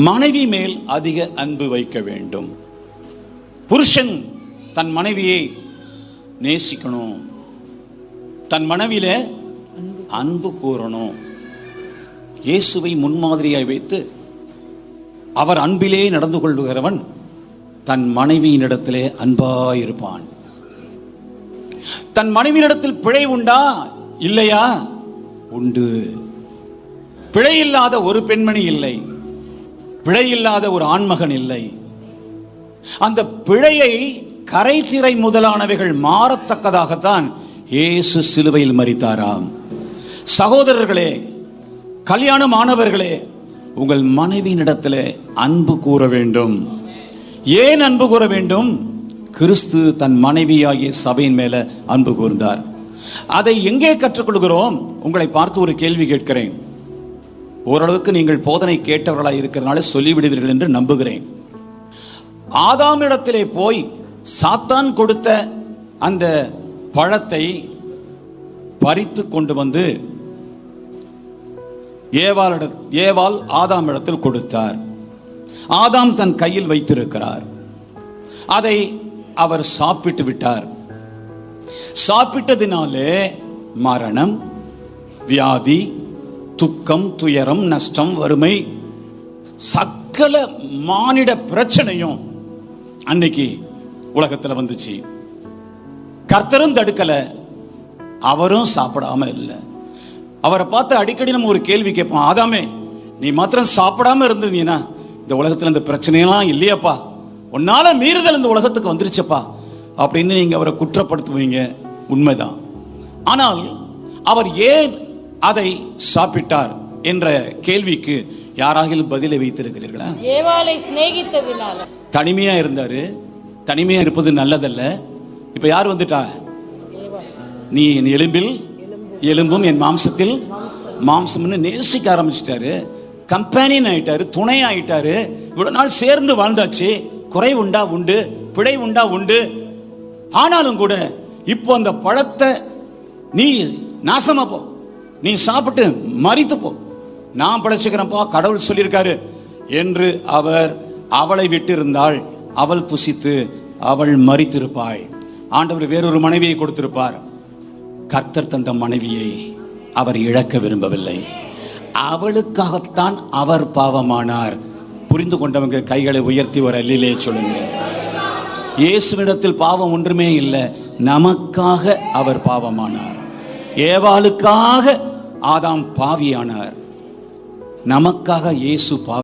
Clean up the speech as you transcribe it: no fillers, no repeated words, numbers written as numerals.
மனைவி மேல் அதிக அன்பு வைக்க வேண்டும். புருஷன் தன் மனைவியை நேசிக்கணும், தன் மனைவியில அன்பு கூறணும். இயேசுவை முன்மாதிரியாய் வைத்து அவர் அன்பிலே நடந்து கொள்கிறவன் தன் மனைவியினிடத்திலே அன்பாயிருப்பான். தன் மனைவியினிடத்தில் பிழை உண்டா இல்லையா? உண்டு. பிழை இல்லாத ஒரு பெண்மணி இல்லை, பிழை இல்லாத ஒரு ஆண்மகன் இல்லை. அந்த பிழையை கரைதிரை முதலானவைகள் மாறத்தக்கதாகத்தான் இயேசு சிலுவையில் மரித்தாராம். சகோதரர்களே, கல்யாணமானவர்களே, உங்கள் மனைவியினிடத்திலே அன்பு கூற வேண்டும். ஏன் அன்பு கூற வேண்டும்? கிறிஸ்து தன் மனைவியாகிய சபையின் மேல அன்பு கூர்ந்தார். அதை எங்கே கற்றுக்கொள்கிறோம்? உங்களை பார்த்து ஒரு கேள்வி கேட்கிறேன். ஓரளவுக்கு நீங்கள் போதனை கேட்டவர்களாக இருக்கிறதுனால சொல்லிவிடுவீர்கள் என்று நம்புகிறேன். ஆதாமிடத்திலே போய் சாத்தான் கொடுத்த அந்த பழத்தை பறித்து கொண்டு வந்து ஏவாள் ஆதாமிடத்தில் கொடுத்தார். ஆதாம் தன் கையில் வைத்திருக்கிறார். அதை அவர் சாப்பிட்டு விட்டார். சாப்பிட்டதினாலே மரணம், வியாதி, துக்கம், துயரம், நஷ்டம், வறுமை, சகல மானிட பிரச்சனையும் அன்னைக்கு உலகத்துல வந்துச்சு. கர்த்தரும் தடுக்கல, அவரும் சாப்பிடாம இல்லை. அவரை பார்த்து அடிக்கடி நம்ம ஒரு கேள்வி கேட்போம். ஆதாமே, நீ மாத்திரம் சாப்பிடாம இருந்தீங்கன்னா இந்த உலகத்துல இந்த பிரச்சனையெல்லாம் இல்லையாப்பா, உன்னால மீறுதல் இந்த உலகத்துக்கு வந்துருச்சப்பா அப்படின்னு நீங்க அவரை குற்றப்படுத்துவீங்க. உண்மைதான். ஆனால் அவர் ஏன் அதை சாப்பிட்டார் என்ற கேள்விக்கு யாராகிலும் பதிலை வைத்திருக்கிறீர்களா? ஏவாளை சிநேகித்ததினால. தனிமையா இருந்தாரு. தனிமையா இருப்பது நல்லதல்ல. இப்ப யார் வந்துட்டா? நீ என் எலும்பில் எலும்பும் என் மாம்சத்தில் மாம்சம்னு நேசிக்க ஆரம்பிச்சிட்டாரு. கம்பெனியன் ஆயிட்டாரு, துணை ஆயிட்டாரு. இவ்வளவு நாள் சேர்ந்து வாழ்ந்தாச்சு. குறை உண்டா? உண்டு. பிழை உண்டா? உண்டு. ஆனாலும் கூட இப்போ அந்த பழத்தை நீ நாசமா போ, நீ சாப்பிட்டு மரித்து போ, நான் படைச்சுக்கிறேன்ப்பா, கடவுள் சொல்லியிருக்காரு என்று அவர் அவளை விட்டு இருந்தால் அவள் புசித்து அவள் மரித்திருப்பாய். ஆண்டவர் வேறொரு மனைவியை கொடுத்திருப்பார். கர்த்தர் தந்த மனைவியை அவர் இழக்க விரும்பவில்லை. அவளுக்காகத்தான் அவர் பாவமானார். புரிந்து கொண்டவங்க கைகளை உயர்த்தி ஒரு அல்லேலூயா சொல்லுங்க. இயேசுவிடத்தில் பாவம் ஒன்றுமே இல்லை. நமக்காக அவர் பாவமானார். ஏவாளுக்காக ஆதாம் பாவியானார். நமக்காக இயேசு